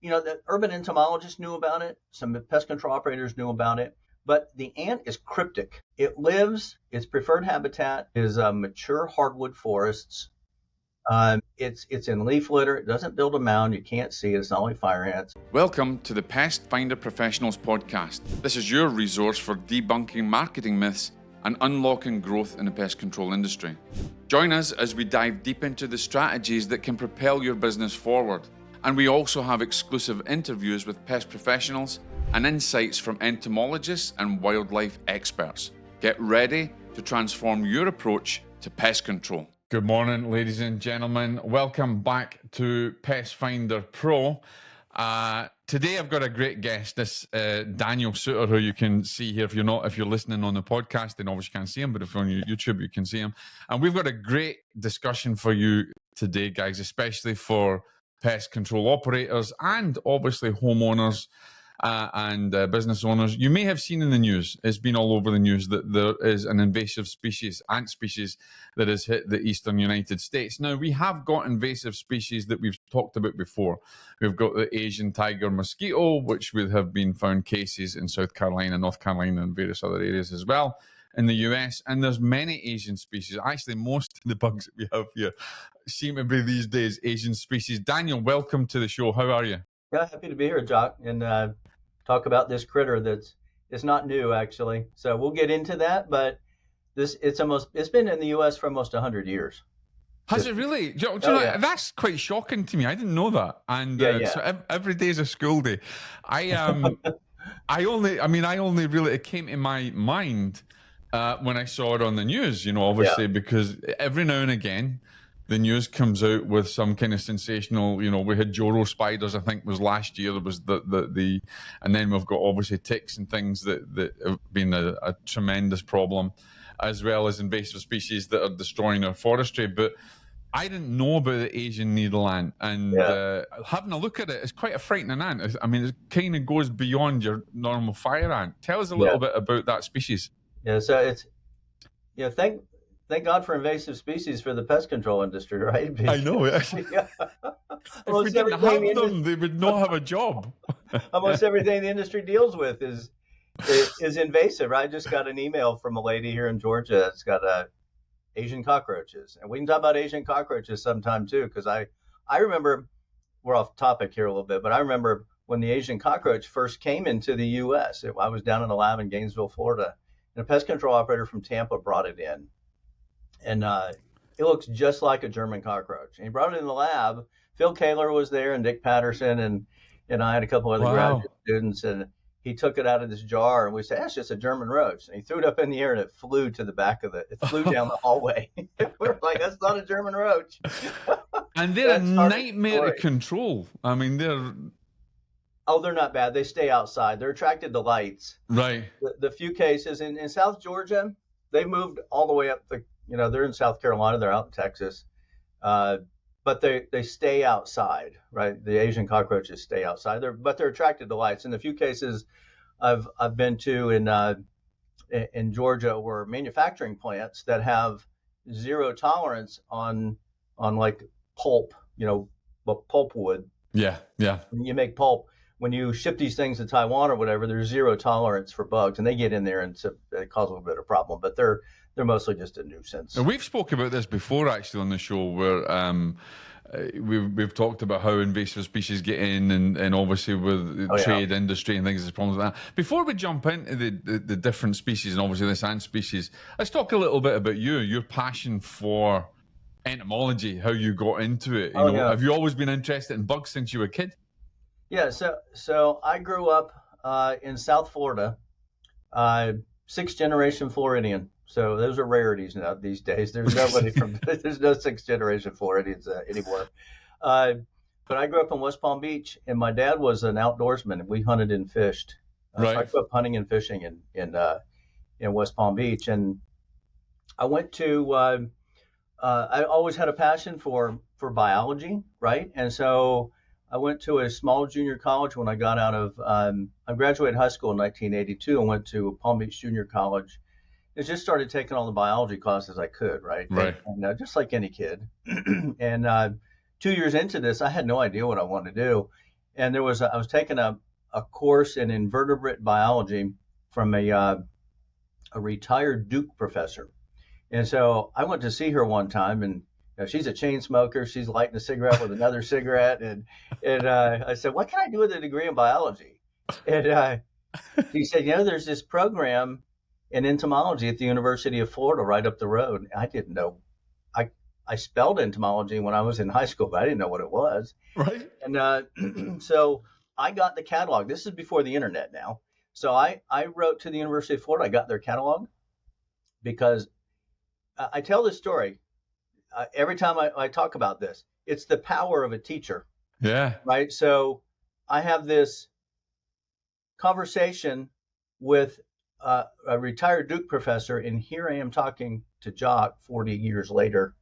the urban entomologists knew about it. Some pest control operators knew about it. But the ant is cryptic. Its preferred habitat is mature hardwood forests. It's in leaf litter. It doesn't build a mound. You can't see it. It's not like fire ants. Welcome to the Pest Finder Professionals Podcast. This is your resource for debunking marketing myths and unlocking growth in the pest control industry. Join us as we dive deep into the strategies that can propel your business forward. And we also have exclusive interviews with pest professionals and insights from entomologists and wildlife experts. Get ready to transform your approach to pest control. Good morning, ladies and gentlemen. Welcome back to Pest Finder Pro. Today I've got a great guest. This Daniel Suter, who you can see here. If you're listening on the podcast, then obviously you can't see him. But if you're on YouTube, you can see him. And we've got a great discussion for you today, guys, especially for pest control operators and obviously homeowners and business owners. You may have seen in the news, it's been all over the news, that there is an invasive ant species that has hit the eastern United States. Now, we have got invasive species that we've talked about before. We've got the Asian tiger mosquito, which would have been found cases in South Carolina, North Carolina, and various other areas as well in the US. And there's many Asian species. Actually, most of the bugs that we have here seem to be these days Asian species. Daniel, welcome to the show. How are you? Yeah, happy to be here, Jock, and talk about this critter it's not new, actually. So we'll get into that, but it's been in the U.S. for almost 100 years. Has it really? Yeah. That's quite shocking to me. I didn't know that. And So every day is a school day. I only really, it came to my mind when I saw it on the news, obviously, because every now and again, the news comes out with some kind of sensational, we had Joro spiders, I think was last year. There was and then we've got obviously ticks and things that have been a tremendous problem, as well as invasive species that are destroying our forestry. But I didn't know about the Asian needle ant, and having a look at it, it's quite a frightening ant. I mean, it kind of goes beyond your normal fire ant. Tell us a little bit about that species. Yeah, so it's, thank God for invasive species for the pest control industry, right? I know. If we didn't have them, they would not have a job. Almost everything the industry deals with is invasive. I just got an email from a lady here in Georgia. It's got Asian cockroaches, and we can talk about Asian cockroaches sometime too, because I remember, we're off topic here a little bit, but I remember when the Asian cockroach first came into the U.S. I was down in a lab in Gainesville, Florida, and a pest control operator from Tampa brought it in. And it looks just like a German cockroach. And he brought it in the lab. Phil Kaler was there, and Dick Patterson, and I had a couple other graduate students. And he took it out of this jar, and we said, "That's just a German roach." And he threw it up in the air, and it flew to the back of it flew down the hallway. We're like, "That's not a German roach." And they're a nightmare to control. I mean, they're not bad. They stay outside. They're attracted to lights. Right. The few cases in South Georgia, they've moved all the way up they're in South Carolina, they're out in Texas, but they stay outside, right? The Asian cockroaches stay outside, but they're attracted to lights. In the few cases I've been to in Georgia were manufacturing plants that have zero tolerance on like pulp, pulp wood. Yeah. When you make pulp, when you ship these things to Taiwan or whatever, there's zero tolerance for bugs, and they get in there and so it causes a little bit of problem, but they're mostly just a nuisance. And we've spoken about this before, actually, on the show, where we've talked about how invasive species get in, and obviously with the trade industry and things, there's problems with that. Before we jump into the different species and obviously this ant species, let's talk a little bit about your passion for entomology, how you got into it. Have you always been interested in bugs since you were a kid? Yeah, so I grew up in South Florida, 6th generation Floridian. So those are rarities now these days. There's nobody there's no 6th generation Floridians anymore. But I grew up in West Palm Beach, and my dad was an outdoorsman, and we hunted and fished. Right. I grew up hunting and fishing in West Palm Beach, and I went to. I always had a passion for biology, right? And so I went to a small junior college when I got out of. I graduated high school in 1982 and went to Palm Beach Junior College. I just started taking all the biology classes I could, right? And just like any kid. And 2 years into this, I had no idea what I wanted to do. And I was taking a course in invertebrate biology from a retired Duke professor. And so I went to see her one time, and she's a chain smoker. She's lighting a cigarette with another cigarette. And I said, what can I do with a degree in biology? And she said, there's this program in entomology at the University of Florida right up the road. I didn't know. I spelled entomology when I was in high school, but I didn't know what it was. Right. And so I got the catalog. This is before the internet now. So I wrote to the University of Florida. I got their catalog because I tell this story every time I talk about this. It's the power of a teacher. Yeah. Right. So I have this conversation with a retired Duke professor, and here I am talking to Jock 40 years later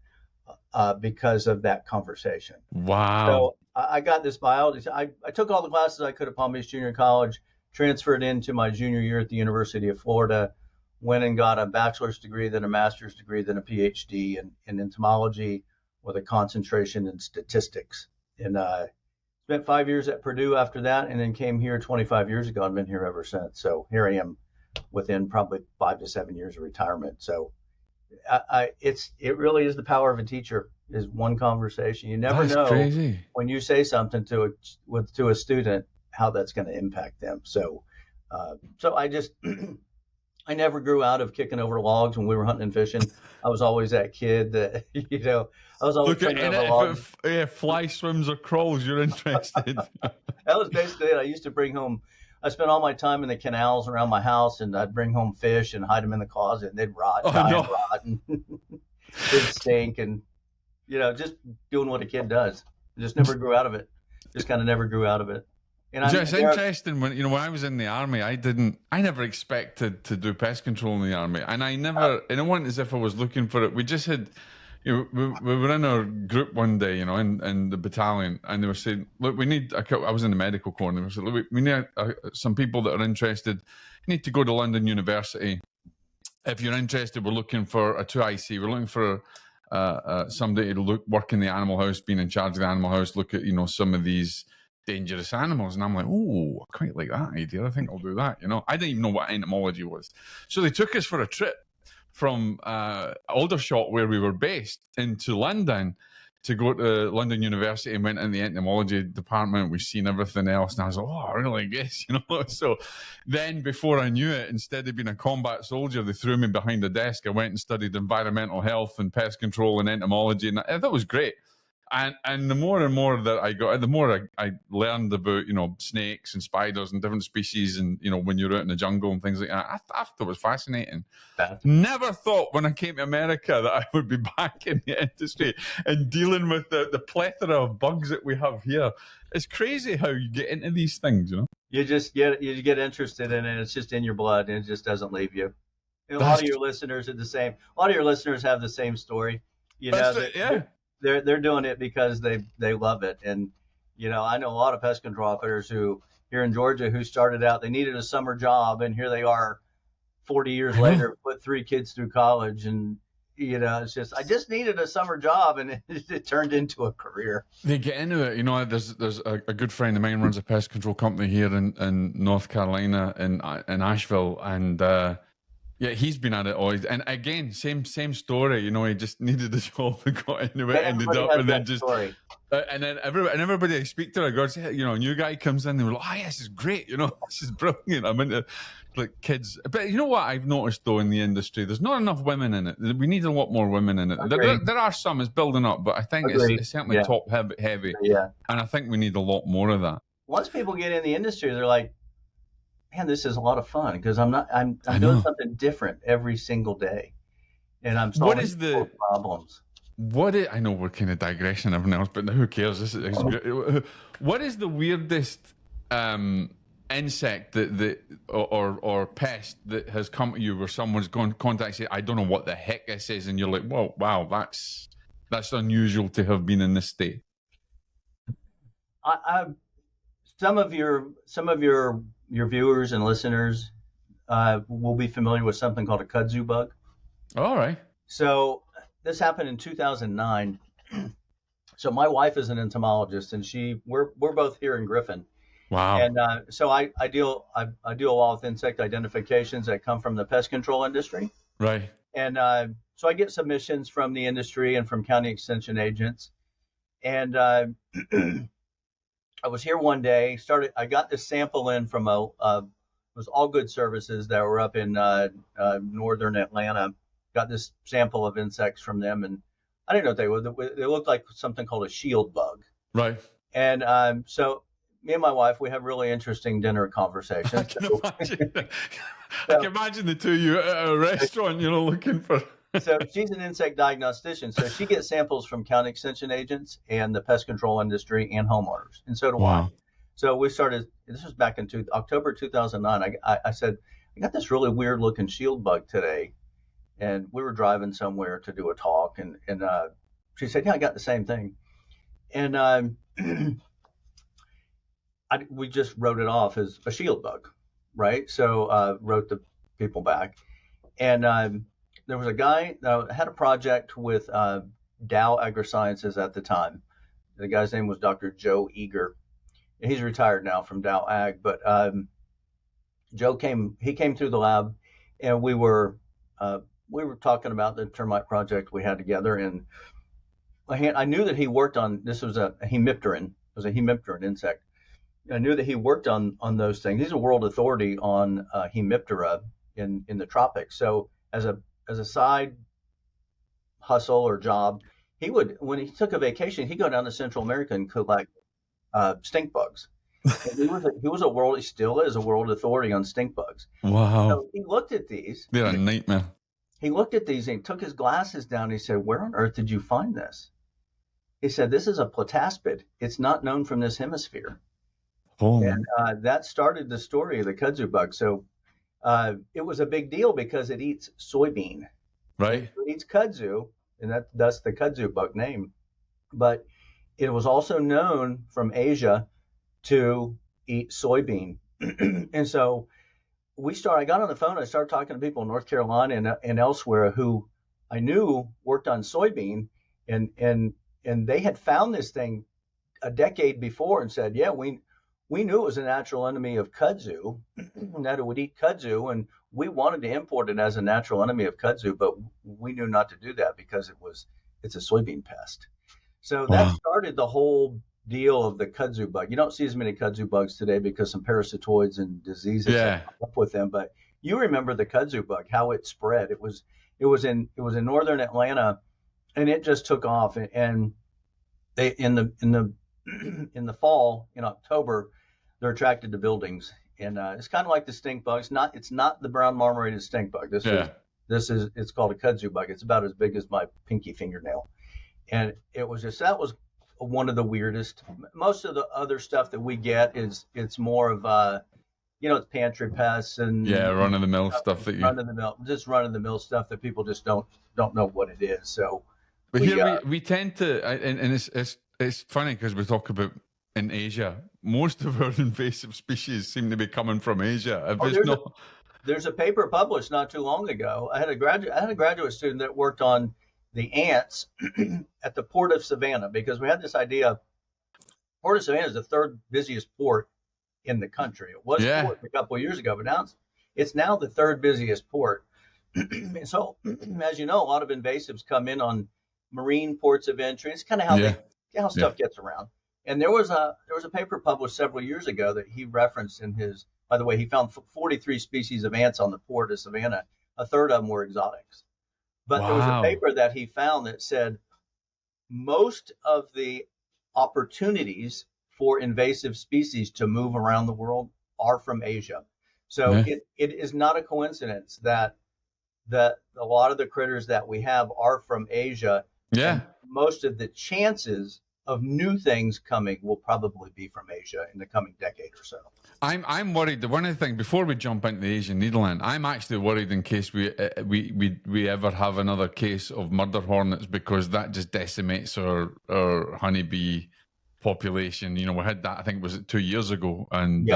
because of that conversation. Wow. So I got this biology. I took all the classes I could at Palm Beach Junior College, transferred into my junior year at the University of Florida, went and got a bachelor's degree, then a master's degree, then a PhD in entomology with a concentration in statistics. And spent 5 years at Purdue after that, and then came here 25 years ago and been here ever since. So here I am within probably 5 to 7 years of retirement. So it really is the power of a teacher, is one conversation. You never know crazy. When you say something to a student how that's going to impact them. So I just I never grew out of kicking over logs when we were hunting and fishing. I was always that kid that I was always kicking over logs. If fly swims or crawls, you're interested. That was basically it. I used to bring home. I spent all my time in the canals around my house, and I'd bring home fish and hide them in the closet, and they'd rot, and they'd stink, and just doing what a kid does. I just never grew out of it. Just kind of never grew out of it. And it's interesting when I was in the army, I never expected to do pest control in the army, and it wasn't as if I was looking for it. We just had. We were in our group one day, in the battalion, and they were saying, look, we need, I was in the medical corps, and they were saying, look, we need some people that are interested. You need to go to London University. If you're interested, we're looking for a 2IC. We're looking for somebody to work in the animal house, being in charge of the animal house, look at, some of these dangerous animals. And I'm like, oh, I quite like that idea. I think I'll do that. I didn't even know what entomology was. So they took us for a trip from Aldershot, where we were based, into London to go to London University, and went in the entomology department. We've seen everything else, and I was like, oh, I really guess, So then before I knew it, instead of being a combat soldier, they threw me behind the desk. I went and studied environmental health and pest control and entomology, and that was great. And the more and more that I got, the more I learned about, snakes and spiders and different species, and, when you're out in the jungle and things like that. I thought it was fascinating. Never thought when I came to America that I would be back in the industry and dealing with the plethora of bugs that we have here. It's crazy how you get into these things, You just get interested in it. It's just in your blood, and it just doesn't leave you. And a lot of your listeners are the same. A lot of your listeners have the same story. They're doing it because they love it. And, I know a lot of pest control operators who here in Georgia who started out, they needed a summer job, and here they are 40 years later, put 3 kids through college. And, it's just, I just needed a summer job, and it turned into a career. They get into it. There's a good friend of mine runs a pest control company here in North Carolina, in Asheville. And, yeah, he's been at it always, and again, same story. He just needed a job and got into it, ended up, and then just, and then everybody I speak to, I go, a new guy comes in, and we're like, oh yeah, this is great, this is brilliant. I'm into kids, but you know what I've noticed though in the industry, there's not enough women in it. We need a lot more women in it. There are some, it's building up, but I think it's certainly top heavy. Yeah, and I think we need a lot more of that. Once people get in the industry, they're like, man, this is a lot of fun because I'm doing something different every single day, and I'm solving problems. I know we're kind of digressing everything else, but who cares? This is great. What is the weirdest insect that or pest that has come to you where someone's gone contact you? I don't know what the heck this is, and you're like, whoa, wow, that's unusual to have been in this state. Some of your viewers and listeners will be familiar with something called a Kudzu bug. All right. So this happened in 2009. So my wife is an entomologist, and we're both here in Griffin. Wow. And so I deal a lot with insect identifications that come from the pest control industry. Right. And so I get submissions from the industry and from county extension agents. And I was here one day. I got this sample in from it was All Good Services that were up in northern Atlanta. Got this sample of insects from them, and I didn't know what they were. They looked like something called a shield bug. Right. And so me and my wife, we have really interesting dinner conversations. I can imagine the two of you at a restaurant, looking for. So she's an insect diagnostician. So she gets samples from county extension agents and the pest control industry and homeowners. And so do I. So we started, this was back in October 2009. I said, I got this really weird looking shield bug today. And we were driving somewhere to do a talk. And she said, yeah, I got the same thing. And we just wrote it off as a shield bug, right? So wrote the people back. And there was a guy that had a project with Dow AgriSciences at the time. The guy's name was Dr. Joe Eager. He's retired now from Dow Ag, but Joe came through the lab, and we were talking about the termite project we had together. And I knew that he worked on, this was a hemipteran. It was a hemipteran insect. I knew that he worked on those things. He's a world authority on hemiptera in the tropics. So as a side hustle or job, he would, when he took a vacation, he'd go down to Central America and collect stink bugs. He still is a world authority on stink bugs. Wow. So he looked at these. They're a nightmare. He looked at these and he took his glasses down. And he said, "Where on earth did you find this?" He said, "This is a plataspid. It's not known from this hemisphere." Oh. And that started the story of the kudzu bug. So it was a big deal because it eats soybean. Right. It eats kudzu, and that's the kudzu bug name. But it was also known from Asia to eat soybean. And so I got on the phone. I started talking to people in North Carolina and elsewhere who I knew worked on soybean, and they had found this thing a decade before and said, yeah, we knew it was a natural enemy of kudzu, that it would eat kudzu, and we wanted to import it as a natural enemy of kudzu, but we knew not to do that because it's a soybean pest. So that started the whole deal of the kudzu bug. You don't see as many kudzu bugs today because some parasitoids and diseases have come up with them. But you remember the kudzu bug, how it spread. It was in northern Atlanta, and it just took off. And they in the fall, in October, they're attracted to buildings, and it's kind of like the stink bug. It's not the brown marmorated stink bug. It's called a kudzu bug. It's about as big as my pinky fingernail. And that was one of the weirdest. Most of the other stuff that we get it's more of it's pantry pests and run of the mill stuff that run of the mill stuff that people just don't know what it is. So, but we tend to, and it's funny because we talk about in Asia, most of our invasive species seem to be coming from Asia. There's a paper published not too long ago. I had a graduate student that worked on the ants at the port of Savannah, because we had this idea. Port of Savannah is the third busiest port in the country. It was a couple of years ago, but now it's now the third busiest port. And so, as you know, a lot of invasives come in on marine ports of entry. It's kind of how stuff gets around. And there was a paper published several years ago that he referenced in his. By the way, he found 43 species of ants on the port of Savannah. A third of them were exotics. But there was a paper that he found that said most of the opportunities for invasive species to move around the world are from Asia. So it is not a coincidence that a lot of the critters that we have are from Asia. Yeah. And most of the chances of new things coming will probably be from Asia in the coming decade or so. I'm worried. The one of the things before we jump into the Asian needleland, I'm actually worried in case we ever have another case of murder hornets, because that just decimates our honeybee population. We had that, I think, was it 2 years ago, and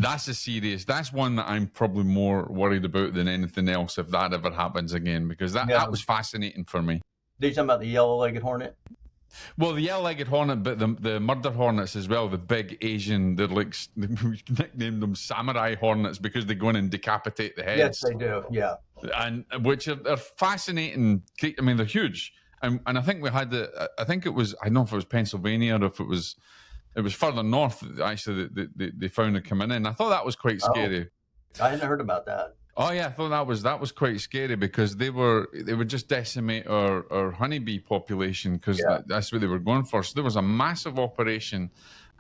that's a serious. That's one that I'm probably more worried about than anything else if that ever happens again, because that was fascinating for me. Are you talking about the yellow-legged hornet? Well, the yellow-legged hornet, but the murder hornets as well, the big Asian, they're like, we nicknamed them samurai hornets because they go in and decapitate the heads. Yes, they do. Yeah. And which are fascinating. I mean, they're huge. And I think we had I think it was, I don't know if it was Pennsylvania or if it was further north, actually, they found it coming in. I thought that was quite scary. I hadn't heard about that. Oh yeah, I thought that was quite scary because they would just decimate our honeybee population because that's what they were going for. So there was a massive operation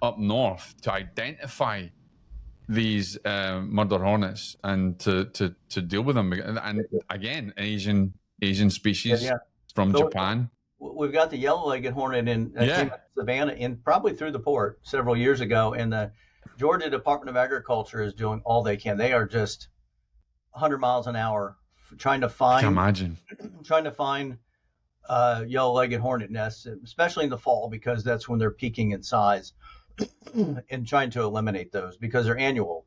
up north to identify these murder hornets and to deal with them. And again, Asian species from Japan. We've got the yellow-legged hornet in Savannah probably through the port several years ago, and the Georgia Department of Agriculture is doing all they can. They are just 100 miles an hour trying to find yellow-legged hornet nests, especially in the fall because that's when they're peaking in size, and trying to eliminate those because they're annual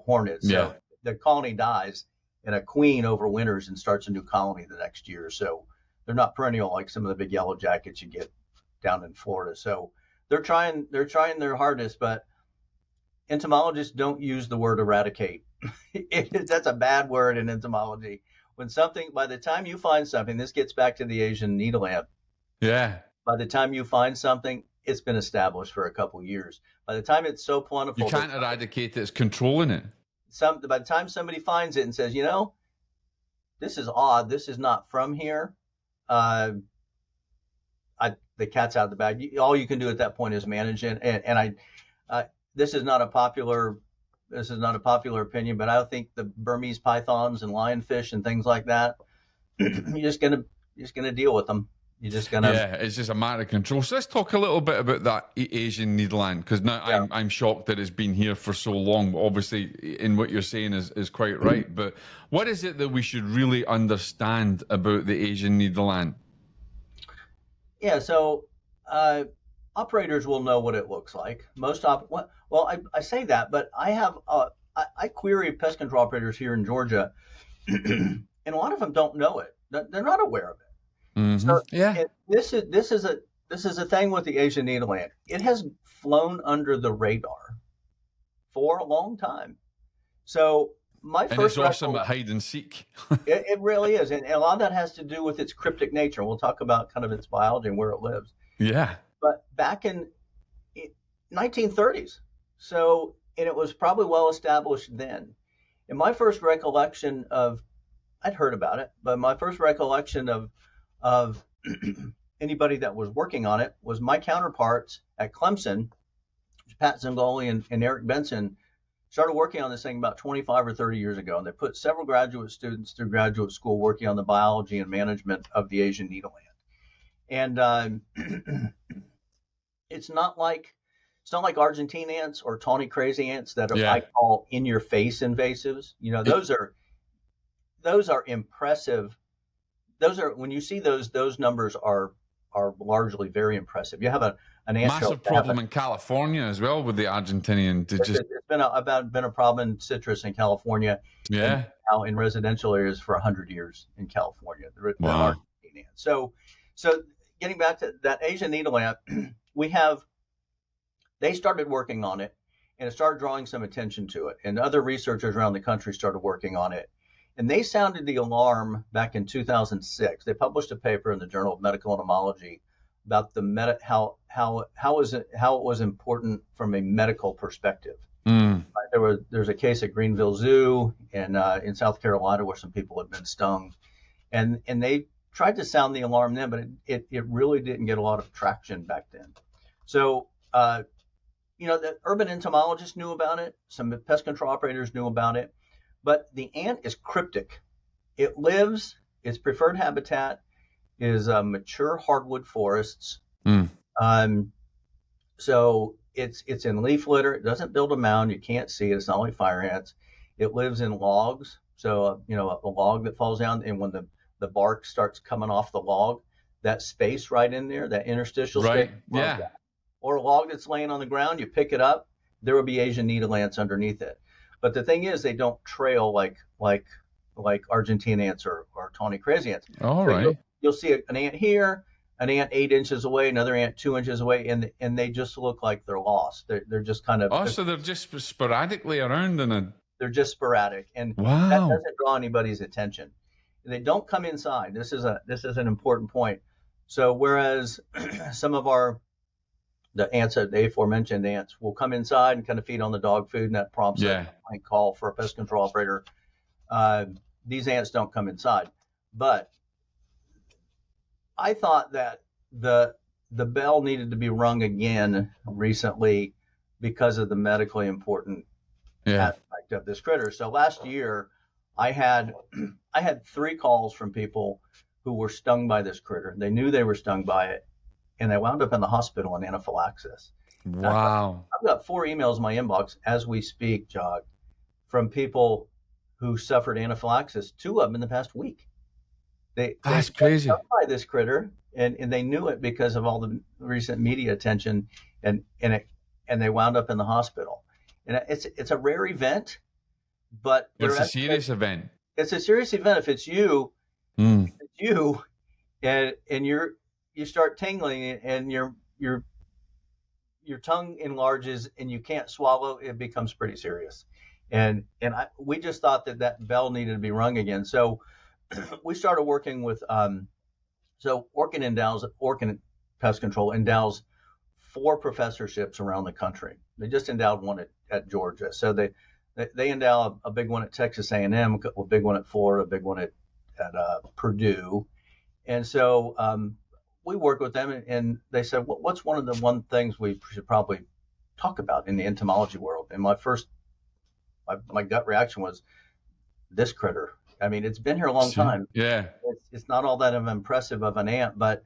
hornets. So the colony dies and a queen overwinters and starts a new colony the next year. So they're not perennial like some of the big yellow jackets you get down in Florida. So they're trying their hardest, but entomologists don't use the word eradicate. That's a bad word in entomology. By the time you find something, this gets back to the Asian needle ant. Yeah. By the time you find something, it's been established for a couple of years. By the time it's so plentiful, you can't eradicate it. It's controlling it. By the time somebody finds it and says, this is odd. This is not from here. The cat's out of the bag. All you can do at that point is manage it. And this is not a popular opinion, but I think the Burmese pythons and lionfish and things like that, you're just gonna deal with them. You're just gonna. Yeah, it's just a matter of control. So let's talk a little bit about that Asian needle ant, because now I'm shocked that it's been here for so long. Obviously, in what you're saying is quite right. But what is it that we should really understand about the Asian needle ant? Yeah, so operators will know what it looks like. I say that, but I query pest control operators here in Georgia, and a lot of them don't know it. They're not aware of it. Mm-hmm. So this is a thing with the Asian needle ant. It has flown under the radar for a long time. So it's awesome at hide and seek. It really is, and a lot of that has to do with its cryptic nature. We'll talk about kind of its biology and where it lives. Yeah. But back in 1930s, and it was probably well established then. And my first recollection I'd heard about it, but my first recollection of anybody that was working on it was my counterparts at Clemson, Pat Zingoli and Eric Benson, started working on this thing about 25 or 30 years ago. And they put several graduate students through graduate school working on the biology and management of the Asian needle ant. And it's not like Argentine ants or tawny crazy ants that I call in-your-face invasives. Those are impressive. When you see those numbers are largely very impressive. You have an ant massive problem in California as well with the Argentinian. It's been a problem in citrus in California. Yeah. And now in residential areas for 100 years in California. Wow. So getting back to that Asian needle ant, they started working on it, and it started drawing some attention to it. And other researchers around the country started working on it. And they sounded the alarm back in 2006. They published a paper in the Journal of Medical Entomology about how it was important from a medical perspective. Mm. There's a case at Greenville Zoo in South Carolina where some people had been stung, and they tried to sound the alarm then, but it really didn't get a lot of traction back then. So the urban entomologists knew about it. Some pest control operators knew about it. But the ant is cryptic. Its preferred habitat is mature hardwood forests. Mm. So it's in leaf litter. It doesn't build a mound. You can't see it. It's not like fire ants. It lives in logs. So, a log that falls down, and when the bark starts coming off the log, that space right in there, that interstitial space. Yeah. Or a log that's laying on the ground, you pick it up, there will be Asian needle ants underneath it. But the thing is, they don't trail like Argentine ants or tawny crazy ants. All right. You'll see an ant here, an ant 8 inches away, another ant 2 inches away, and they just look like they're lost. They're just kind of. Oh, so they're just sporadically around They're just sporadic, and that wow. doesn't draw anybody's attention. They don't come inside. This is an important point. So whereas some of the ants, the aforementioned ants, will come inside and kind of feed on the dog food, and that prompts a complaint call for a pest control operator. These ants don't come inside, but I thought that the bell needed to be rung again recently because of the medically important aspect of this critter. So last year, I had 3 calls from people who were stung by this critter. They knew they were stung by it, and they wound up in the hospital in anaphylaxis. Wow. I've got 4 emails in my inbox as we speak, Jock, from people who suffered anaphylaxis, 2 of them in the past week. That's crazy. By this critter, and they knew it because of all the recent media attention, and they wound up in the hospital. And it's a rare event, but it's a serious event. It's a serious event if it's you, and you start tingling and your tongue enlarges and you can't swallow. It becomes pretty serious, and we just thought that bell needed to be rung again. So we started working with Orkin Pest Control endows 4 professorships around the country. They just endowed one at Georgia. So they endow a big one at Texas A&M, a big one at Florida, a big one at Purdue. And so we worked with them, and they said, what's one of the things we should probably talk about in the entomology world? And my gut reaction was this critter. I mean, it's been here a long time. Yeah. It's not all that impressive of an ant, but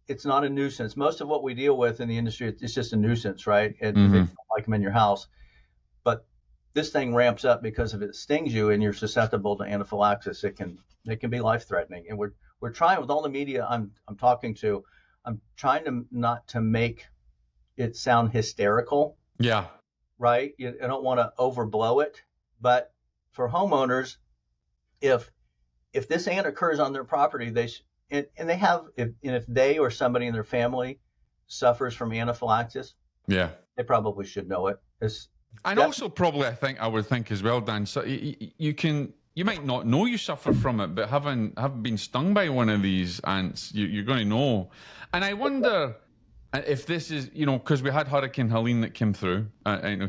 it's not a nuisance. Most of what we deal with in the industry, it's just a nuisance, right? And they don't like them in your house. But this thing ramps up because if it stings you and you're susceptible to anaphylaxis, it can be life-threatening. And we're trying with all the media I'm talking to, I'm trying to not to make it sound hysterical. Yeah. Right? I don't want to overblow it, but for homeowners, if this ant occurs on their property, if they or somebody in their family suffers from anaphylaxis, they probably should know it. Also probably I would think as well, Dan, so you might not know you suffer from it, but having been stung by one of these ants, you're going to know. And I wonder if this is, because we had Hurricane Helene that came through,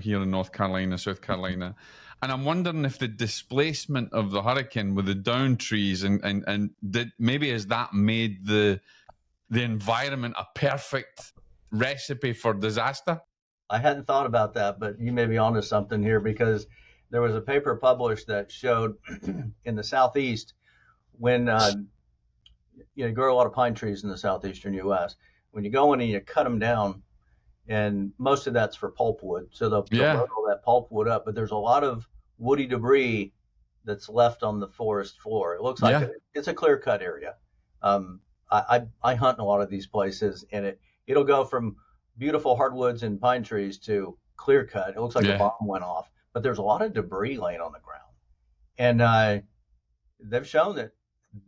here in North Carolina, South Carolina. And I'm wondering if the displacement of the hurricane with the down trees and has that made the environment a perfect recipe for disaster? I hadn't thought about that, but you may be onto something here, because there was a paper published that showed in the Southeast when you grow a lot of pine trees in the southeastern U.S. When you go in and you cut them down, and most of that's for pulpwood, so they'll load all that pulpwood up, but there's a lot of woody debris that's left on the forest floor. It looks like it's a clear-cut area. I hunt in a lot of these places, and it'll go from beautiful hardwoods and pine trees to clear-cut. It looks like a bomb went off, but there's a lot of debris laying on the ground. And they've shown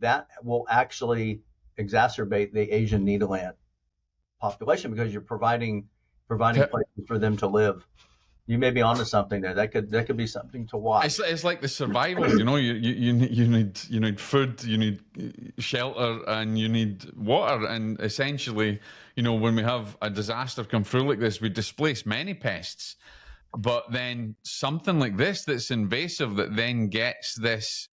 that will actually exacerbate the Asian needle ant population, because you're providing places for them to live. You may be onto something there. That could be something to watch. It's like the survival. You need food, you need shelter, and you need water. And essentially, when we have a disaster come through like this, we displace many pests. But then something like this that's invasive, that then gets this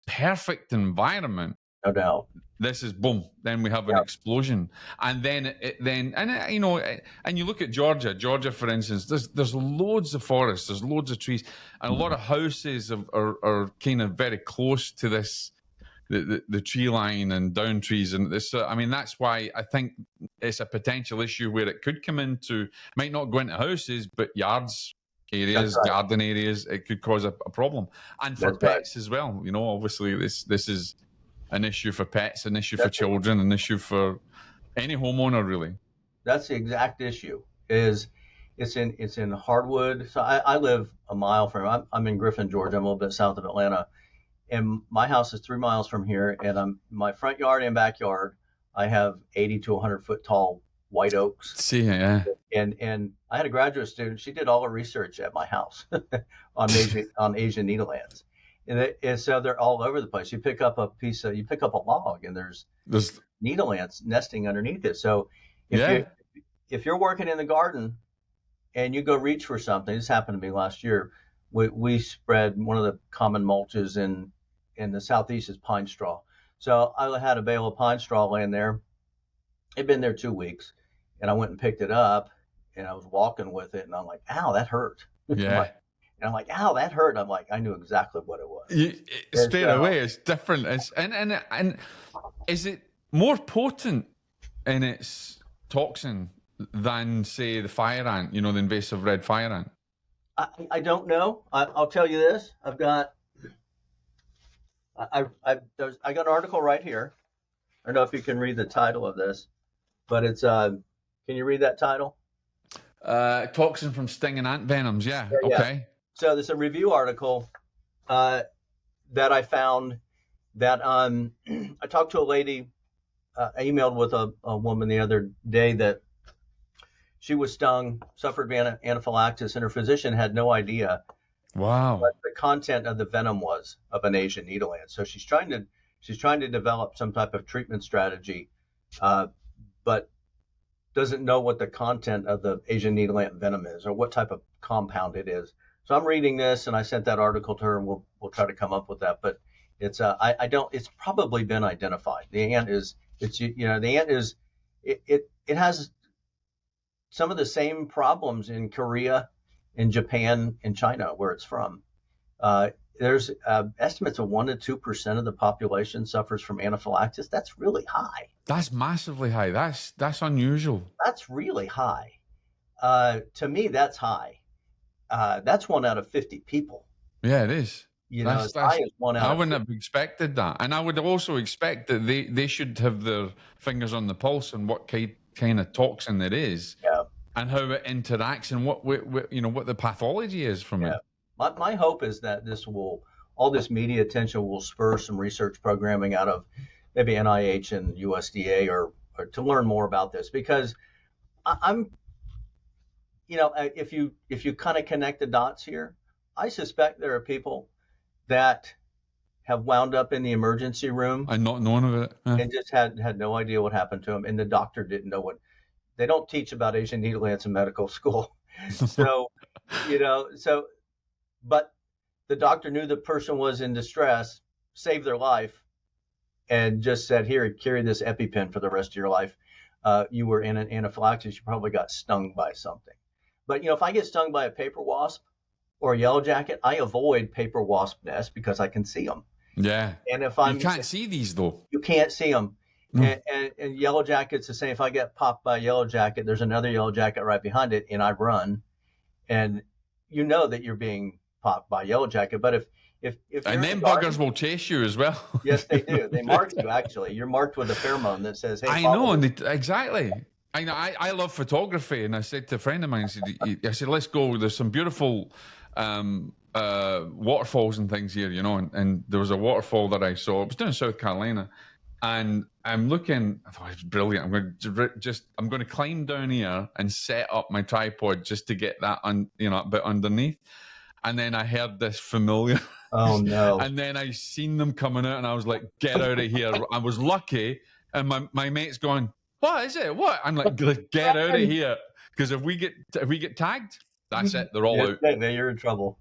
perfect environment. No doubt. This is boom. Then we have an explosion, and then and you look at Georgia, for instance. There's loads of forests, there's loads of trees, and a lot of houses are kind of very close to this, the tree line and down trees, and this. That's why I think it's a potential issue where it could come into, might not go into houses, but yards, areas, garden areas. It could cause a problem, and for pets as well. Obviously this is an issue for pets, an issue for children, an issue for any homeowner, really. That's the exact issue. It's in hardwood. So I live a mile from. I'm in Griffin, Georgia. I'm a little bit south of Atlanta, and my house is 3 miles from here. And my front yard and backyard, I have 80 to 100 foot tall white oaks. See, yeah. And I had a graduate student. She did all her research at my house on Asian needle ants, and so they're all over the place. You pick up a log, and there's needle ants nesting underneath it. So if you're working in the garden and you go reach for something, this happened to me last year. We spread one of the common mulches in the southeast is pine straw. So I had a bale of pine straw laying there. It'd been there 2 weeks, and I went and picked it up, and I was walking with it, and I'm like, ow, that hurt. Yeah. And I'm like, ow, that hurt. I'm like, I knew exactly what it was. Straight away, it's different. And is it more potent in its toxin than, say, the fire ant, the invasive red fire ant? I don't know. I'll tell you this. I got an article right here. I don't know if you can read the title of this, but it's can you read that title? Toxin from stinging ant venoms. Yeah. Okay. So there's a review article that I found that I talked to a lady. I emailed with a woman the other day that she was stung, suffered anaphylaxis, and her physician had no idea what the content of the venom was of an Asian needle ant. So she's trying to develop some type of treatment strategy, but doesn't know what the content of the Asian needle ant venom is or what type of compound it is. So I'm reading this, and I sent that article to her, and we'll try to come up with that. But it's it's probably been identified. The ant it has some of the same problems in Korea, in Japan, in China, where it's from. There's estimates of 1% to 2% of the population suffers from anaphylaxis. That's really high. That's massively high. That's unusual. That's really high. To me, that's high. That's 1 out of 50 people. Yeah, it is. As high as 1 out of 50. I wouldn't have expected that. And I would also expect that they should have their fingers on the pulse on what kind of toxin it is, and how it interacts, and what the pathology is from it. My hope is that all this media attention will spur some research programming out of maybe NIH and USDA or to learn more about this, because I'm if you kind of connect the dots here, I suspect there are people that have wound up in the emergency room and not known of it, and just had no idea what happened to them, and the doctor didn't know what. They don't teach about Asian needle ants in medical school, but the doctor knew the person was in distress, saved their life, and just said, "Here, carry this EpiPen for the rest of your life. You were in an anaphylaxis. You probably got stung by something." But if I get stung by a paper wasp or a yellow jacket, I avoid paper wasp nests because I can see them. Yeah. And you can't see these though. You can't see them. Mm. And yellow jackets, the same. If I get popped by a yellow jacket, there's another yellow jacket right behind it, and I run, and that you're being popped by a yellow jacket. But if and then buggers will chase you as well. Yes, they do. They mark you. Actually, you're marked with a pheromones that says, "Hey." I know, exactly. I know. I love photography, and I said to a friend of mine, I said, "Let's go. There's some beautiful waterfalls and things here, and there was a waterfall that I saw. It was down in South Carolina, and I'm looking. I thought it was brilliant. I'm going to climb down here and set up my tripod just to get that a bit underneath. And then I heard this familiar. Oh no! And then I seen them coming out, and I was like, "Get out of here!" I was lucky, and my mate's going, "What is it? What?" I'm like, "Get out of here!" Because if we get tagged, that's it. They're all out. Then you're in trouble.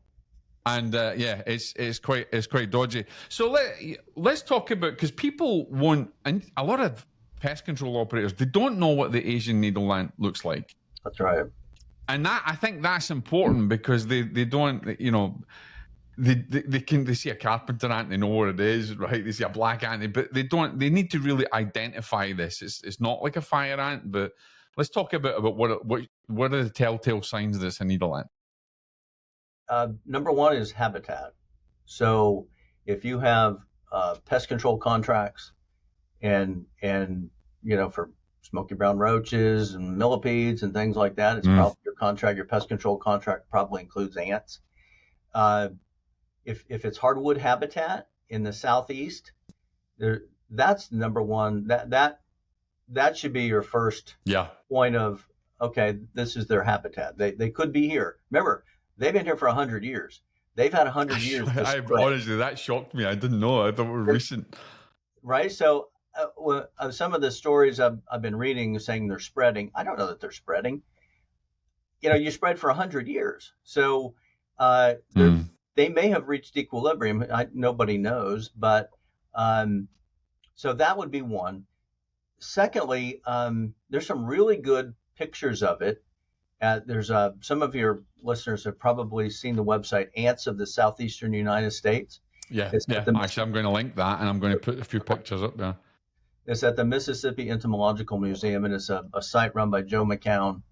And it's quite dodgy. So let's talk about, because people want, and a lot of pest control operators, they don't know what the Asian needle ant looks like. That's right. And I think that's important, because they don't, they see a carpenter ant, they know what it is, right? They see a black ant, but they need to really identify this. It's not like a fire ant, but let's talk about what are the telltale signs that it's a needle ant. Number one is habitat. So if you have pest control contracts and for smoky brown roaches and millipedes and things like that, it's probably your pest control contract probably includes ants. If it's hardwood habitat in the southeast, that's number one. That that should be your first point of, okay, this is their habitat. They could be here. Remember, they've been here for 100 years. They've had 100 years. Honestly, that shocked me. I didn't know. I thought it was recent. Right. So some of the stories I've been reading saying they're spreading. I don't know that they're spreading. You spread for 100 years. So they may have reached equilibrium. Nobody knows. But so that would be one. Secondly, there's some really good pictures of it. There's some of your listeners have probably seen the website Ants of the Southeastern United States. Yeah. Actually, I'm going to link that, and I'm going to put a few pictures up there. It's at the Mississippi Entomological Museum, and it's a site run by Joe McCown.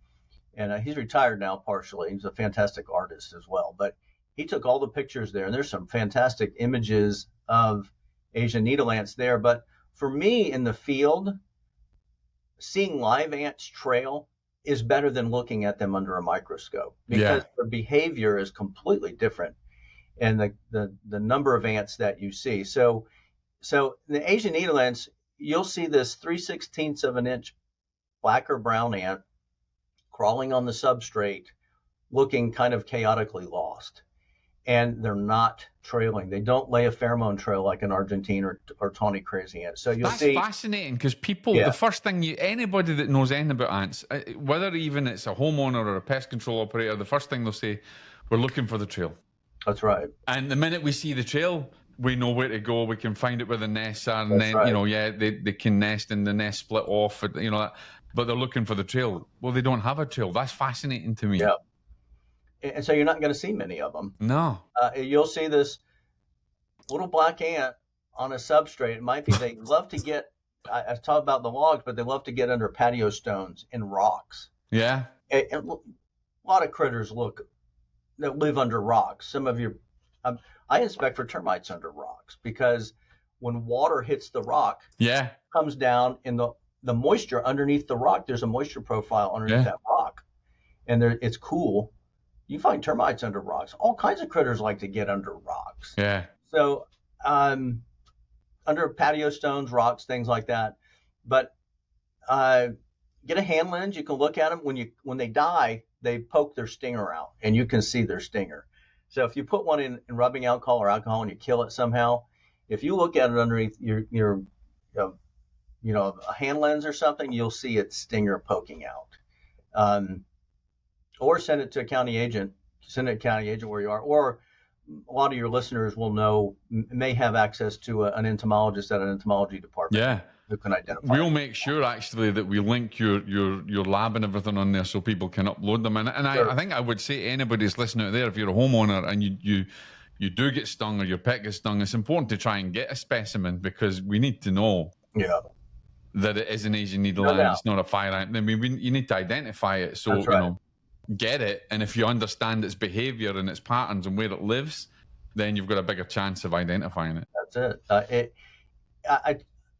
And he's retired now partially. He's a fantastic artist as well. But he took all the pictures there, and there's some fantastic images of Asian needle ants there. But for me in the field, seeing live ants trail is better than looking at them under a microscope, because their behavior is completely different, and the number of ants that you see. So the Asian needle ants, you'll see this 3/16 of an inch black or brown ant crawling on the substrate, looking kind of chaotically lost. And they're not trailing. They don't lay a pheromone trail like an Argentine or tawny crazy ant. So That's fascinating, because people, the first thing anybody that knows anything about ants, whether even it's a homeowner or a pest control operator, the first thing they'll say, we're looking for the trail. That's right. And the minute we see the trail, we know where to go. We can find it where the nests are, and they can nest and the nest split off, but they're looking for the trail. Well, they don't have a trail. That's fascinating to me. Yeah. And so you're not going to see many of them. No. You'll see this little black ant on a substrate. It might be they love to get, I talked about the logs, but they love to get under patio stones and rocks. Yeah. And a lot of critters that live under rocks. Some of your, I inspect for termites under rocks, because when water hits the rock, comes down in the moisture underneath the rock, there's a moisture profile underneath that rock, and it's cool. You find termites under rocks. All kinds of critters like to get under rocks. Yeah. So under patio stones, rocks, things like that. But get a hand lens. You can look at them. When they die, they poke their stinger out, and you can see their stinger. So if you put one in rubbing alcohol and you kill it somehow, if you look at it underneath your a hand lens or something, you'll see its stinger poking out. Or send it to a county agent. Send it to a county agent where you are. Or a lot of your listeners may have access to an entomologist at an entomology department. Who can identify. We'll make sure actually that we link your lab and everything on there so people can upload them. And I think I would say to anybody that's listening out there, if you're a homeowner and you do get stung or your pet gets stung, it's important to try and get a specimen, because we need to know that it is an Asian needle ant. It's not a fire ant. I mean, you need to identify it. So get it, and if you understand its behavior and its patterns and where it lives, then you've got a bigger chance of identifying it. That's it.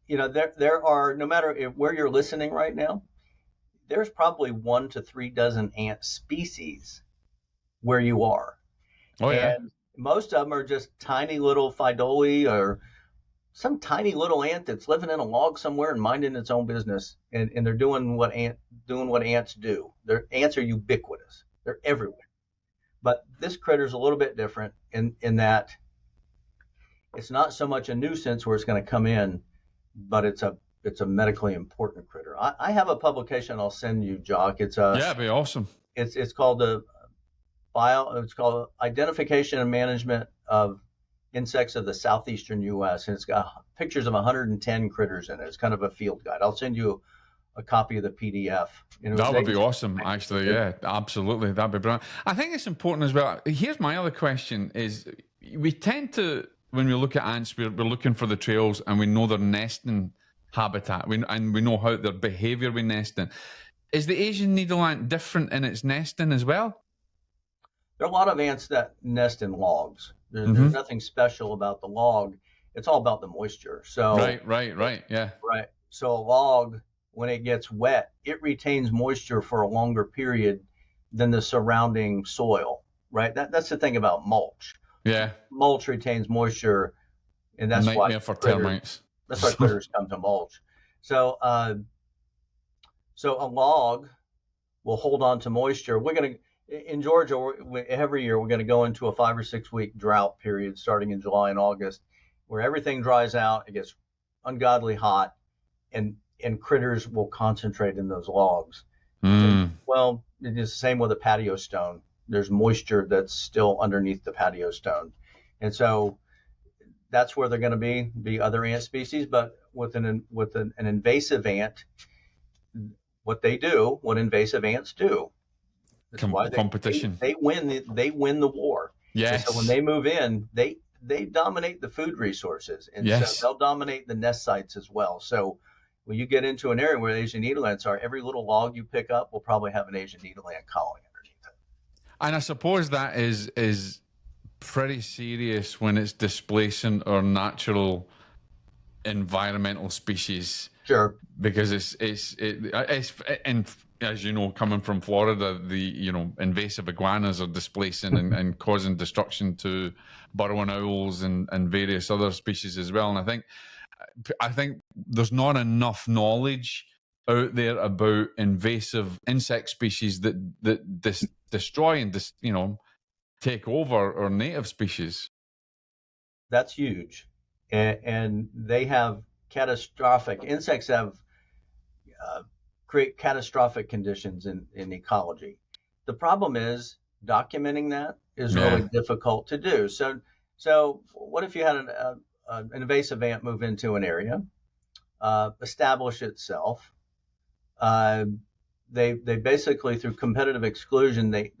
There are, no matter where you're listening right now, there's probably 1 to 3 dozen ant species where you are. And most of them are just tiny little Phydoli or some tiny little ant that's living in a log somewhere and minding its own business, and they're doing what ants do. Ants are ubiquitous. They're everywhere. But this critter's a little bit different in that it's not so much a nuisance where it's going to come in, but it's a medically important critter. I have a publication I'll send you, Jock. It'd be awesome. It's called it's called Identification and Management of Insects of the Southeastern U.S. and it's got pictures of 110 critters in it. It's kind of a field guide. I'll send you a copy of the PDF. That would be awesome, actually. Yeah, absolutely. That'd be brilliant. I think it's important as well. Here's my other question: is we tend to, when we look at ants, we're looking for the trails, and we know their nesting habitat, and we know how their behavior when nesting. Is the Asian needle ant different in its nesting as well? There are a lot of ants that nest in logs. There's nothing special about the log. It's all about the moisture. So right, yeah. Right. So a log, when it gets wet, it retains moisture for a longer period than the surrounding soil. Right. That's the thing about mulch. Yeah. Mulch retains moisture, and that's nightmare for termites. That's why critters come to mulch. So So a log will hold on to moisture. In Georgia, every year we're going to go into a 5 or 6 week drought period starting in July and August, where everything dries out, it gets ungodly hot, and critters will concentrate in those logs. Well, it's the same with a patio stone. There's moisture that's still underneath the patio stone. And so that's where they're going to be other ant species. But with an invasive ant, what invasive ants do, competition. They win the war. Yes. And so when they move in, they dominate the food resources, and so they'll dominate the nest sites as well. So when you get into an area where Asian needle ants are, every little log you pick up will probably have an Asian needle ant colony underneath it. And I suppose that is pretty serious when it's displacing our natural environmental species. Sure. Because it's and as you know, coming from Florida, the invasive iguanas are displacing and causing destruction to burrowing owls and various other species as well. And I think there's not enough knowledge out there about invasive insect species that destroy and take over our native species. That's huge, and they have insects create catastrophic conditions in ecology. The problem is documenting that is really difficult to do. So what if you had an invasive ant move into an area, establish itself? They basically, through competitive exclusion, they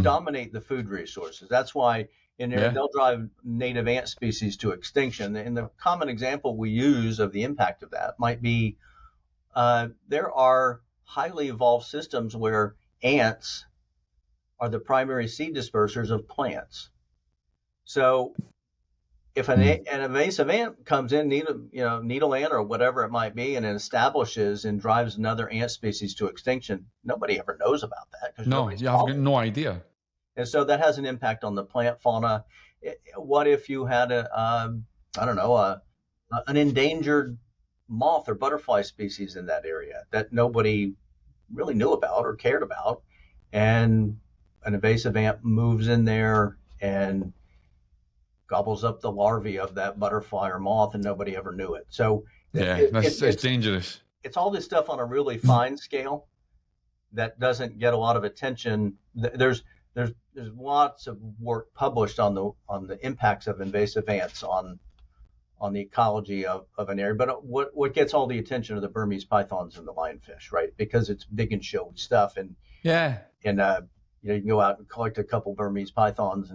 dominate the food resources. That's why they'll drive native ant species to extinction. And the common example we use of the impact of that might be there are highly evolved systems where ants are the primary seed dispersers of plants. So if an invasive ant comes in, needle ant or whatever it might be, and it establishes and drives another ant species to extinction, nobody ever knows about that. I've got no idea. And so that has an impact on the plant fauna. What if you had an endangered moth or butterfly species in that area that nobody really knew about or cared about, and an invasive ant moves in there and gobbles up the larvae of that butterfly or moth, and nobody ever knew it. So it's dangerous. It's all this stuff on a really fine scale that doesn't get a lot of attention. There's lots of work published on the impacts of invasive ants on the ecology of an area. But what gets all the attention are the Burmese pythons and the lionfish, right? Because it's big and showy stuff. And you can go out and collect a couple Burmese pythons,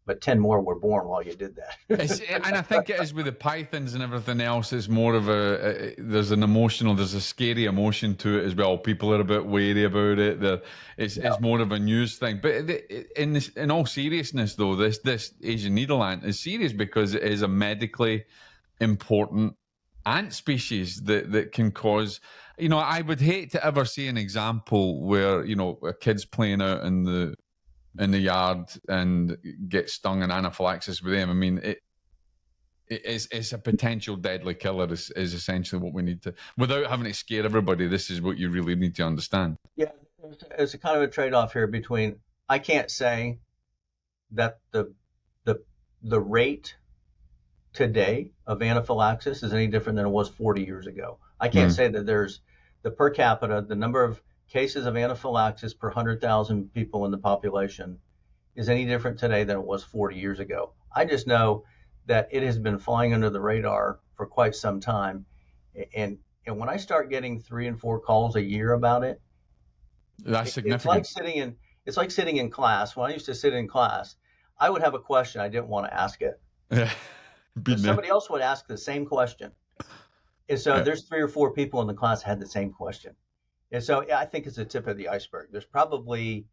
but 10 more were born while you did that. And I think it is with the pythons and everything else. It's more of there's a scary emotion to it as well. People are a bit wary about it. It's more of a news thing. But in all seriousness, though, this Asian needle ant is serious because it is a medically important ant species that can cause. I would hate to ever see an example where a kid's playing out in the yard and get stung in anaphylaxis with them. I mean, it's a potential deadly killer is essentially what we need to, without having to scare everybody, this is what you really need to understand. Yeah, it's a kind of a trade-off here between, I can't say that the rate today of anaphylaxis is any different than it was 40 years ago. I can't say that there's the per capita, the number of cases of anaphylaxis per 100,000 people in the population is any different today than it was 40 years ago. I just know that it has been flying under the radar for quite some time. And when I start getting 3 and 4 calls a year about it, that's significant. It's like sitting in class. When I used to sit in class, I would have a question. I didn't want to ask it. But somebody else would ask the same question. And so there's 3 or 4 people in the class had the same question. And so I think it's the tip of the iceberg. There's probably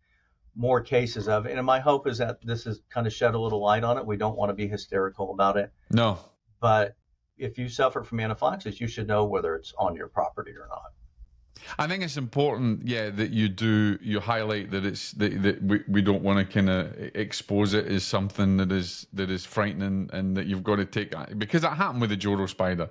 more cases of it. And my hope is that this has kind of shed a little light on it. We don't want to be hysterical about it. No. But if you suffer from anaphylaxis, you should know whether it's on your property or not. I think it's important, that you highlight that that we don't want to kind of expose it as something that is frightening, and that you've got to take that, because that happened with the Joro spider.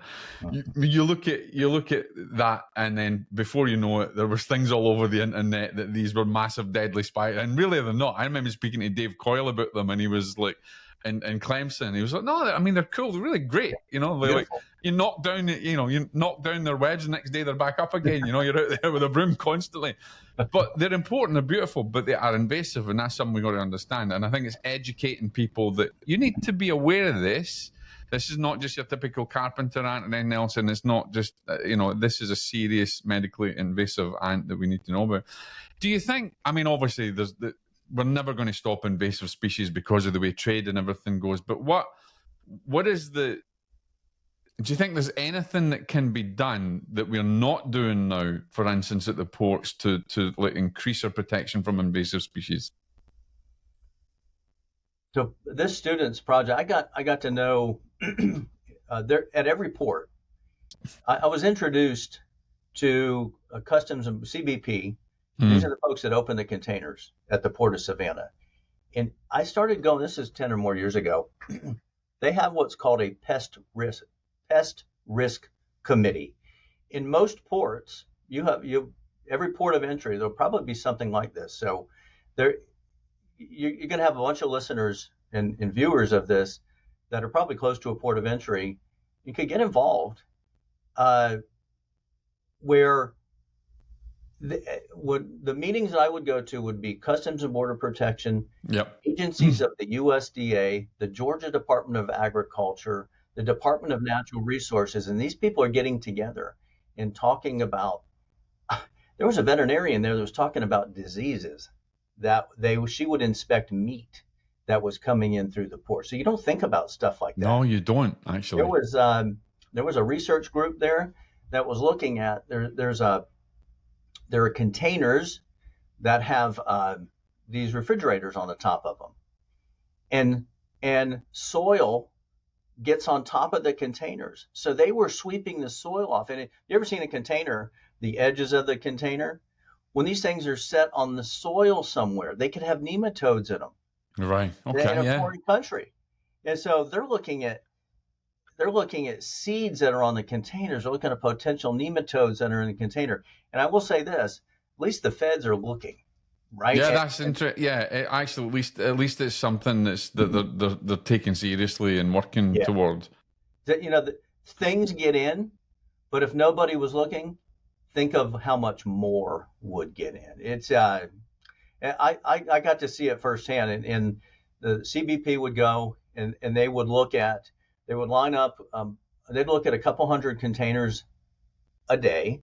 You look at that, and then before you know it, there was things all over the internet that these were massive deadly spiders, and really they're not. I remember speaking to Dave Coyle about them, and he was like, in Clemson, he was like, no, I mean, they're cool, they're really great, like, you knock down their webs, the next day they're back up again, you're out there with a broom constantly. But they're important, they're beautiful, but they are invasive, and that's something we got to understand. And I think it's educating people that you need to be aware of this. This is not just your typical carpenter ant and anything else, and it's not just, this is a serious medically invasive ant that we need to know about. Do you think, I mean, obviously we're never going to stop invasive species because of the way trade and everything goes, but what is do you think there's anything that can be done that we're not doing now, for instance, at the ports to like increase our protection from invasive species? So this student's project, I got to know there at every port. I was introduced to Customs and CBP. These are the folks that open the containers at the Port of Savannah. And I started going, this is 10 or more years ago. They have what's called a pest risk committee. In most ports, every port of entry, there'll probably be something like this. So you're going to have a bunch of listeners and viewers of this that are probably close to a port of entry. You could get involved where the meetings that I would go to would be Customs and Border Protection, agencies of the USDA, the Georgia Department of Agriculture, the Department of Natural Resources, and these people are getting together and talking about. There was a veterinarian there that was talking about diseases that she would inspect meat that was coming in through the port. So you don't think about stuff like that. No, you don't actually. There was a research group there that was looking at there are containers that have these refrigerators on the top of them, and soil gets on top of the containers. So they were sweeping the soil off. And you ever seen a container, the edges of the container? When these things are set on the soil somewhere, they could have nematodes in them. Right. Okay. In a foreign country, and so they're looking at seeds that are on the containers. They're looking at potential nematodes that are in the container. And I will say this: at least the feds are looking, right? Yeah, that's interesting. Yeah, actually, at least it's something that they're taking seriously and working toward. Things get in, but if nobody was looking, think of how much more would get in. It's I got to see it firsthand, and the CBP would go and they would line up. They'd look at a couple hundred containers a day.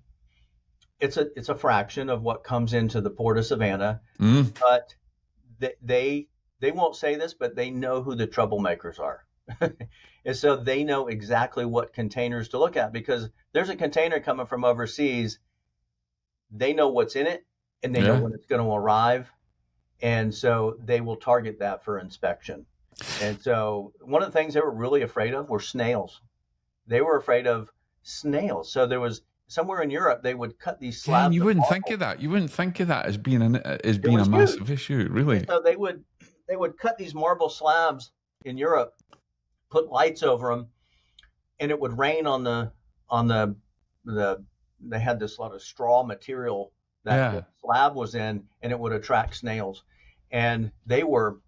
It's a fraction of what comes into the Port of Savannah, but they won't say this, but they know who the troublemakers are. And so they know exactly what containers to look at, because there's a container coming from overseas. They know what's in it, and they know when it's going to arrive. And so they will target that for inspection. And so one of the things they were really afraid of were snails. They were afraid of snails. So there was somewhere in Europe, they would cut these slabs. And you wouldn't think of that. You wouldn't think of that as being a massive issue, really. And so they would cut these marble slabs in Europe, put lights over them, and it would rain on the they had this lot of straw material that the slab was in, and it would attract snails. And they were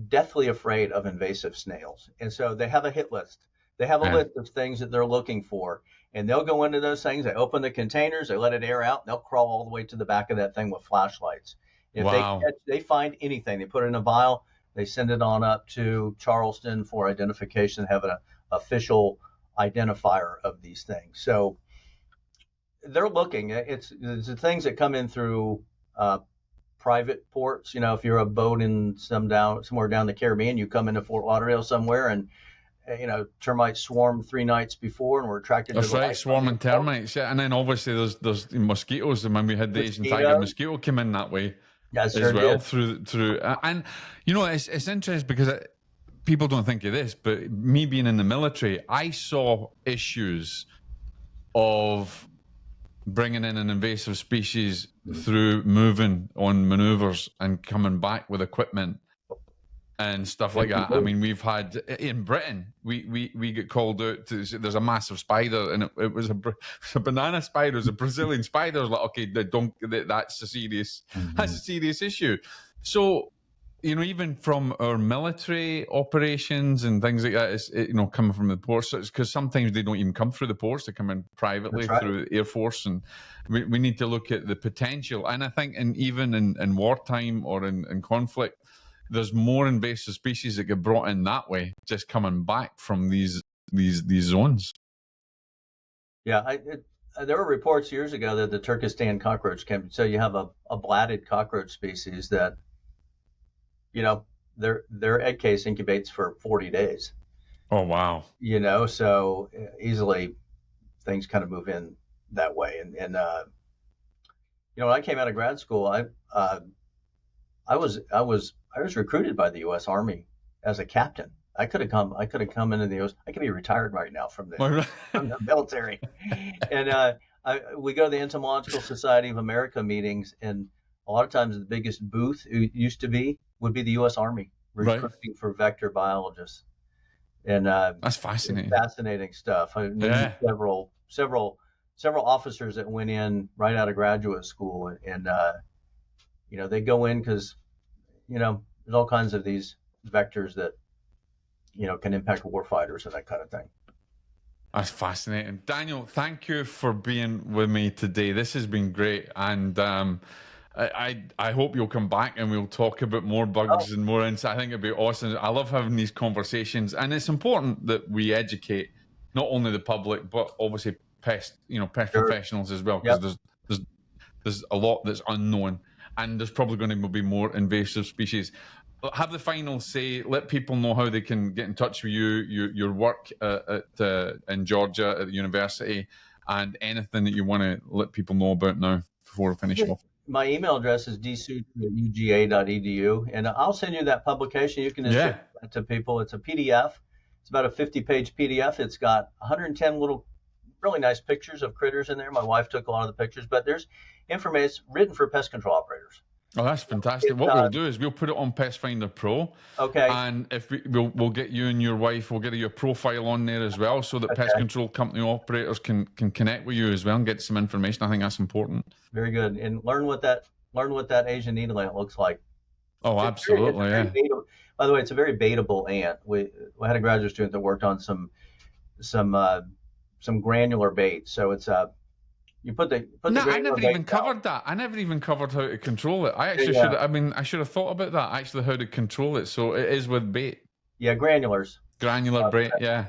deathly afraid of invasive snails. And so they have a hit list. They have a list of things that they're looking for, and they'll go into those things. They open the containers, they let it air out, and they'll crawl all the way to the back of that thing with flashlights. If they find anything, they put it in a vial, they send it on up to Charleston for identification, have an official identifier of these things. So they're looking. It's the things that come in through private ports. If you're a boat in somewhere down the Caribbean, you come into Fort Lauderdale somewhere, and termites swarmed 3 nights before and were attracted to the light. Swarming termites. Yeah, and then obviously there's mosquitoes. And when we had the Asian tiger mosquito come in that way as well through. And it's interesting because people don't think of this, but me being in the military, I saw issues of bringing in an invasive species through moving on maneuvers and coming back with equipment and stuff like that. I mean, we've had in Britain, we get called out to, there's a massive spider, and it was a banana spider, it was a Brazilian spider. Like, okay, that's a serious issue. So, you know, even from our military operations and things like that, it's, you know, coming from the ports, because sometimes they don't even come through the ports, they come in privately through the Air Force, and we need to look at the potential. And I think even in wartime or in conflict, there's more invasive species that get brought in that way, just coming back from these zones. Yeah, there were reports years ago that the Turkestan cockroach came. So you have a blatted cockroach species that, you know, their egg case incubates for 40 days. Oh, wow. You know, so easily things kind of move in that way. And you know, when I came out of grad school, I was recruited by the U.S. Army as a captain. I could have come into the U.S. I could be retired right now from the military. And we go to the Entomological Society of America meetings, and a lot of times the biggest booth would be the U.S. Army recruiting for vector biologists. And that's fascinating. Fascinating stuff. I knew several officers that went in right out of graduate school, and you know, they go in because, you know, there's all kinds of these vectors that, you know, can impact warfighters and that kind of thing. That's fascinating. Daniel, thank you for being with me today. This has been great. And I hope you'll come back and we'll talk about more bugs and more insight. I think it'd be awesome. I love having these conversations. And it's important that we educate not only the public, but obviously pest professionals as well, because there's a lot that's unknown. And there's probably going to be more invasive species. Have the final say. Let people know how they can get in touch with you, your work in Georgia at the university, and anything that you want to let people know about now before we finish off. My email address is dsuter@uga.edu, and I'll send you that publication. You can distribute that to people. It's a PDF. It's about a 50-page PDF. It's got 110 little really nice pictures of critters in there. My wife took a lot of the pictures, but there's information written for pest control operators. Oh, that's fantastic. What we'll do is we'll put it on Pest Finder Pro. Okay. And if we'll get you and your wife, we'll get your profile on there as well, so that pest control company operators can connect with you as well and get some information. I think that's important. Very good. And learn what that Asian needle ant looks like. Oh, absolutely. By the way, it's a very baitable ant. We had a graduate student that worked on some granular bait. So it's you put the I never even covered that. I never even covered how to control it. I actually I should have thought about that, actually, how to control it. So it is with bait. Yeah, granulars. Granular bait, yeah.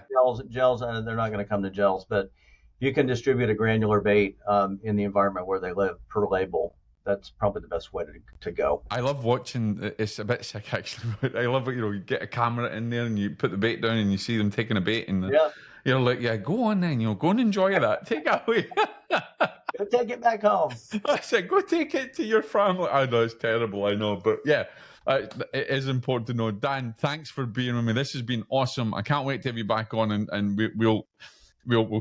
Gels, and they're not going to come to gels, but you can distribute a granular bait in the environment where they live per label. That's probably the best way to go. I love watching. It's a bit sick, actually. I love it. You know, you get a camera in there and you put the bait down and you see them taking a bait, and you're like, yeah, go on then. Go and enjoy that. Take it away. Go take it back home. I said, go take it to your family. I know it's terrible. I know, but yeah, it is important to know. Dan, thanks for being with me. This has been awesome. I can't wait to have you back on, and we'll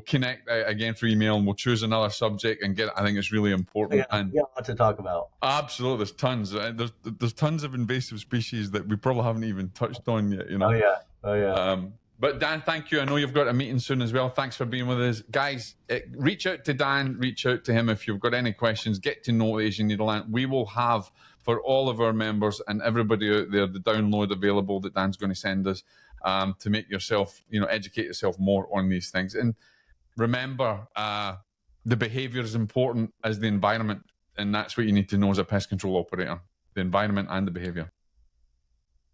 connect again through email, and we'll choose another subject and get it. I think it's really important. And a lot to talk about. Absolutely, there's tons. There's tons of invasive species that we probably haven't even touched on yet. You know. Oh yeah. But Dan, thank you. I know you've got a meeting soon as well. Thanks for being with us. Guys, reach out to Dan, reach out to him if you've got any questions. Get to know Asian needle ant. We will have, for all of our members and everybody out there, the download available that Dan's going to send us to make yourself, educate yourself more on these things. And remember, the behavior is important as the environment, and that's what you need to know as a pest control operator, the environment and the behavior.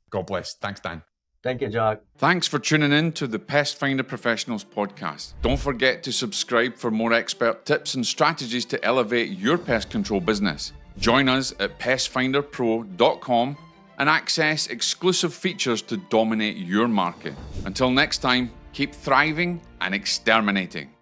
God bless. Thanks, Dan. Thank you, Jock. Thanks for tuning in to the Pest Finder Professionals podcast. Don't forget to subscribe for more expert tips and strategies to elevate your pest control business. Join us at pestfinderpro.com and access exclusive features to dominate your market. Until next time, keep thriving and exterminating.